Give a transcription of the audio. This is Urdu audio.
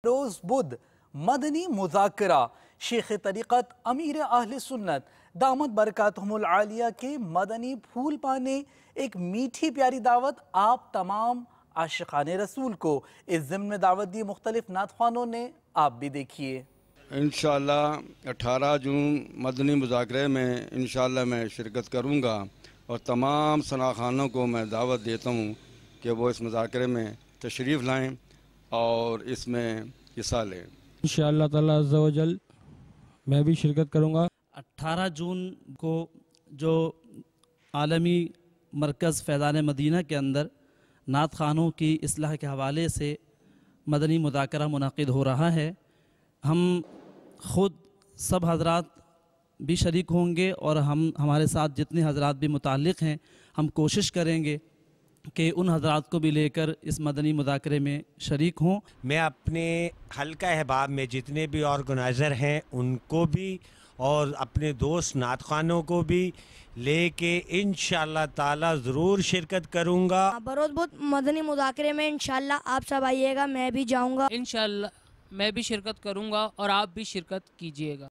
بروز بدھ مدنی مذاکرہ شیخ طریقت امیر اہل سنت دامت برکاتہم العالیہ کے مدنی پھول پانے ایک میٹھی پیاری دعوت آپ تمام عاشقان رسول کو اس ضمن میں دعوت دی مختلف نعت خوانوں نے، آپ بھی دیکھیے۔ انشاءاللہ 18 جون مدنی مذاکرے میں انشاءاللہ میں شرکت کروں گا اور تمام ثنا خوانوں کو میں دعوت دیتا ہوں کہ وہ اس مذاکرے میں تشریف لائیں اور اس میں حصہ لیں۔ انشاءاللہ تعالی عز و جل میں بھی شرکت کروں گا۔ 18 جون کو جو عالمی مرکز فیضان مدینہ کے اندر نعت خوانوں کی اصلاح کے حوالے سے مدنی مذاکرہ منعقد ہو رہا ہے، ہم خود سب حضرات بھی شریک ہوں گے اور ہمارے ساتھ جتنے حضرات بھی متعلق ہیں، ہم کوشش کریں گے کہ ان حضرات کو بھی لے کر اس مدنی مذاکرے میں شریک ہوں۔ میں اپنے حلقہ احباب میں جتنے بھی آرگنائزر ہیں ان کو بھی اور اپنے دوست نعت خوانوں کو بھی لے کے انشاءاللہ تعالی ضرور شرکت کروں گا۔ بروز بدھ مدنی مذاکرے میں انشاءاللہ آپ سب آئیے گا، میں بھی جاؤں گا۔ انشاءاللہ میں بھی شرکت کروں گا اور آپ بھی شرکت کیجئے گا۔